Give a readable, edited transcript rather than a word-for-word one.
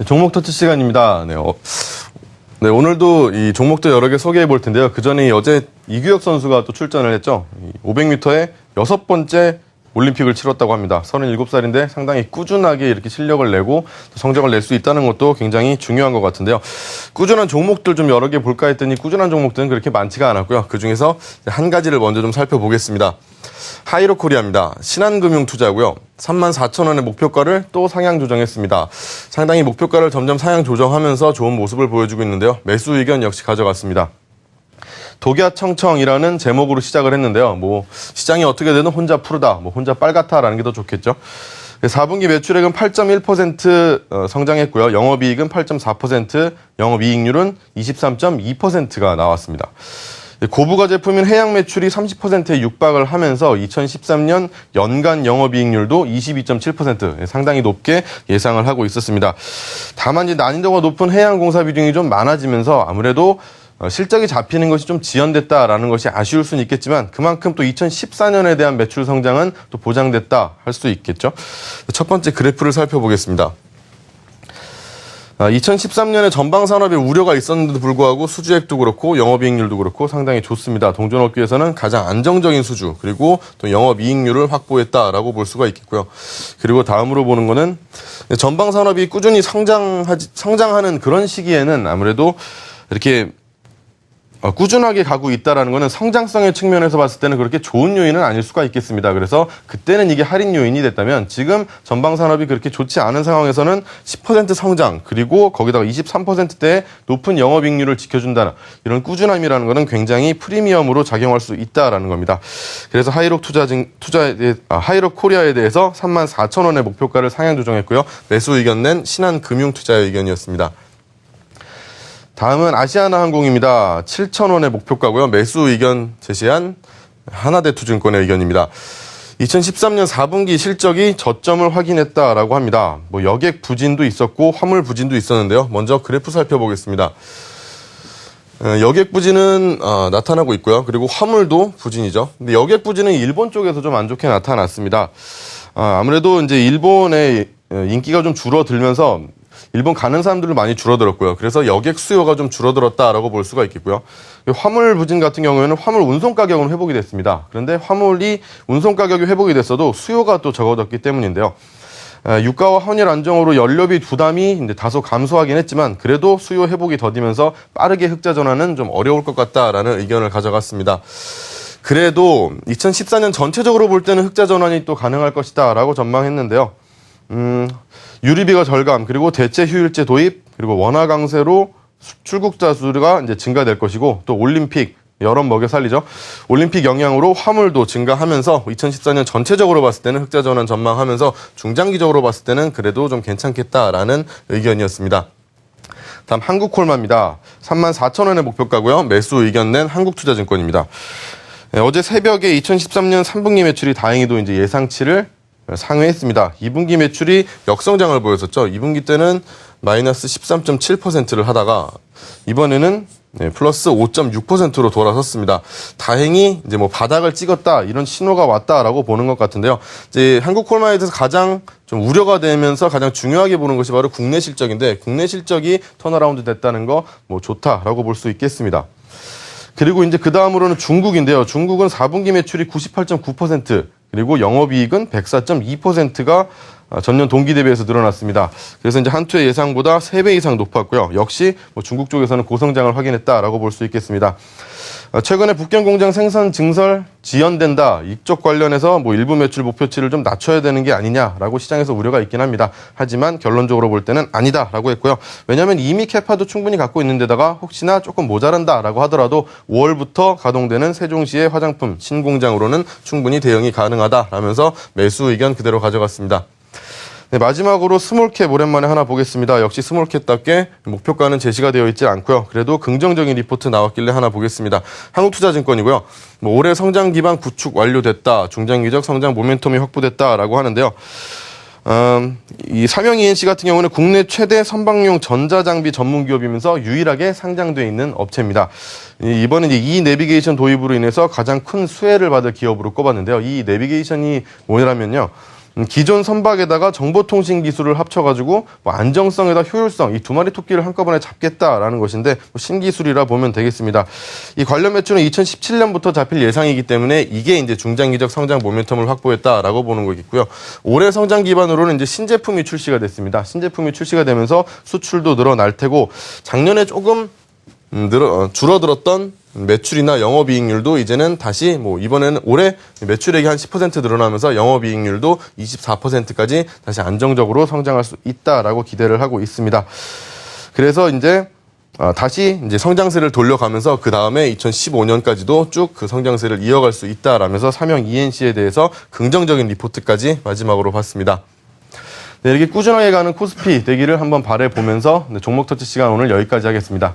종목 터치 시간입니다. 네, 오늘도 이 종목도 여러 개 소개해 볼 텐데요. 그 전에 어제 이규혁 선수가 또 출전을 했죠. 500m에 6번째 올림픽을 치렀다고 합니다. 37살인데 상당히 꾸준하게 이렇게 실력을 내고 성적을 낼 수 있다는 것도 굉장히 중요한 것 같은데요. 꾸준한 종목들 좀 여러 개 볼까 했더니 꾸준한 종목들은 그렇게 많지가 않았고요. 그중에서 한 가지를 먼저 좀 살펴보겠습니다. 하이로코리아입니다. 신한금융투자고요. 34,000원의 목표가를 또 상향 조정했습니다. 상당히 목표가를 점점 상향 조정하면서 좋은 모습을 보여주고 있는데요. 매수 의견 역시 가져갔습니다. 독야청청이라는 제목으로 시작을 했는데요. 시장이 어떻게 되든 혼자 푸르다, 혼자 빨갛다라는 게 더 좋겠죠. 4분기 매출액은 8.1% 성장했고요. 영업이익은 8.4%, 영업이익률은 23.2%가 나왔습니다. 고부가 제품인 해양 매출이 30%에 육박을 하면서 2013년 연간 영업이익률도 22.7% 상당히 높게 예상을 하고 있었습니다. 다만 이제 난이도가 높은 해양공사 비중이 좀 많아지면서 아무래도 실적이 잡히는 것이 좀 지연됐다라는 것이 아쉬울 수는 있겠지만 그만큼 또 2014년에 대한 매출 성장은 또 보장됐다 할 수 있겠죠. 첫 번째 그래프를 살펴보겠습니다. 2013년에 전방산업에 우려가 있었는데도 불구하고 수주액도 그렇고 영업이익률도 그렇고 상당히 좋습니다. 동종업계에서는 가장 안정적인 수주 그리고 또 영업이익률을 확보했다라고 볼 수가 있겠고요. 그리고 다음으로 보는 거는 전방산업이 꾸준히 성장하는 그런 시기에는 아무래도 이렇게 꾸준하게 가고 있다는 것은 성장성의 측면에서 봤을 때는 그렇게 좋은 요인은 아닐 수가 있겠습니다. 그래서 그때는 이게 할인 요인이 됐다면 지금 전방산업이 그렇게 좋지 않은 상황에서는 10% 성장 그리고 거기다가 23%대의 높은 영업이익률을 지켜준다는 이런 꾸준함이라는 것은 굉장히 프리미엄으로 작용할 수 있다라는 겁니다. 그래서 하이로코리아에 대해서 34,000원의 목표가를 상향 조정했고요. 매수 의견 낸 신한금융투자의 의견이었습니다. 다음은 아시아나항공입니다. 7,000원의 목표가고요. 매수 의견 제시한 하나대투증권의 의견입니다. 2013년 4분기 실적이 저점을 확인했다라고 합니다. 여객 부진도 있었고 화물 부진도 있었는데요. 먼저 그래프 살펴보겠습니다. 여객 부진은 나타나고 있고요. 그리고 화물도 부진이죠. 근데 여객 부진은 일본 쪽에서 좀 안 좋게 나타났습니다. 아무래도 이제 일본의 인기가 좀 줄어들면서 일본 가는 사람들도 많이 줄어들었고요. 그래서 여객 수요가 좀 줄어들었다라고 볼 수가 있겠고요. 화물 부진 같은 경우에는 화물 운송 가격은 회복이 됐습니다. 그런데 화물이 운송 가격이 회복이 됐어도 수요가 또 적어졌기 때문인데요. 유가와 환율 안정으로 연료비 부담이 이제 다소 감소하긴 했지만 그래도 수요 회복이 더디면서 빠르게 흑자 전환은 좀 어려울 것 같다라는 의견을 가져갔습니다. 그래도 2014년 전체적으로 볼 때는 흑자 전환이 또 가능할 것이다라고 전망했는데요. 유류비가 절감, 그리고 대체 휴일제 도입, 그리고 원화 강세로 출국자 수가 이제 증가될 것이고, 또 올림픽, 여름 먹여 살리죠. 올림픽 영향으로 화물도 증가하면서 2014년 전체적으로 봤을 때는 흑자 전환 전망하면서 중장기적으로 봤을 때는 그래도 좀 괜찮겠다라는 의견이었습니다. 다음 한국콜마입니다. 34,000원의 목표가고요. 매수 의견 낸 한국투자증권입니다. 어제 새벽에 2013년 3분기 매출이 다행히도 이제 예상치를 상회했습니다. 2분기 매출이 역성장을 보였었죠. 2분기 때는 마이너스 13.7%를 하다가 이번에는 플러스 5.6%로 돌아섰습니다. 다행히 이제 바닥을 찍었다 이런 신호가 왔다라고 보는 것 같은데요. 이제 한국콜마에 대해서 가장 좀 우려가 되면서 가장 중요하게 보는 것이 바로 국내 실적인데 국내 실적이 턴어라운드 됐다는 거 좋다라고 볼 수 있겠습니다. 그리고 이제 그 다음으로는 중국인데요. 중국은 4분기 매출이 98.9%, 그리고 영업이익은 104.2%가 전년 동기 대비해서 늘어났습니다. 그래서 이제 한투의 예상보다 3배 이상 높았고요. 역시 중국 쪽에서는 고성장을 확인했다라고 볼 수 있겠습니다. 최근에 북경 공장 생산 증설 지연된다. 이쪽 관련해서 일부 매출 목표치를 좀 낮춰야 되는 게 아니냐라고 시장에서 우려가 있긴 합니다. 하지만 결론적으로 볼 때는 아니다라고 했고요. 왜냐하면 이미 캐파도 충분히 갖고 있는 데다가 혹시나 조금 모자란다라고 하더라도 5월부터 가동되는 세종시의 화장품 신공장으로는 충분히 대응이 가능하다라면서 매수 의견 그대로 가져갔습니다. 네, 마지막으로 스몰캡 오랜만에 하나 보겠습니다. 역시 스몰캡답게 목표가는 제시가 되어 있지 않고요. 그래도 긍정적인 리포트 나왔길래 하나 보겠습니다. 한국투자증권이고요. 올해 성장 기반 구축 완료됐다. 중장기적 성장 모멘텀이 확보됐다라고 하는데요. 이 삼영 ENC 같은 경우는 국내 최대 선박용 전자장비 전문 기업이면서 유일하게 상장돼 있는 업체입니다. 이번에 이제 이 내비게이션 도입으로 인해서 가장 큰 수혜를 받을 기업으로 꼽았는데요. 이 내비게이션이 뭐냐면요. 기존 선박에다가 정보통신 기술을 합쳐가지고 뭐 안정성에다 효율성 이 두 마리 토끼를 한꺼번에 잡겠다라는 것인데 뭐 신기술이라 보면 되겠습니다. 이 관련 매출은 2017년부터 잡힐 예상이기 때문에 이게 이제 중장기적 성장 모멘텀을 확보했다라고 보는 거겠고요. 올해 성장 기반으로는 이제 신제품이 출시가 됐습니다. 신제품이 출시가 되면서 수출도 늘어날 테고 작년에 조금 줄어들었던 매출이나 영업이익률도 이제는 다시 뭐 이번에는 올해 매출액이 한 10% 늘어나면서 영업이익률도 24%까지 다시 안정적으로 성장할 수 있다라고 기대를 하고 있습니다. 그래서 이제 다시 이제 성장세를 돌려가면서 그 다음에 2015년까지도 쭉 그 성장세를 이어갈 수 있다라면서 삼형 ENC에 대해서 긍정적인 리포트까지 마지막으로 봤습니다. 네, 이렇게 꾸준하게 가는 코스피 되기를 한번 바라보면서 종목 터치 시간 오늘 여기까지 하겠습니다.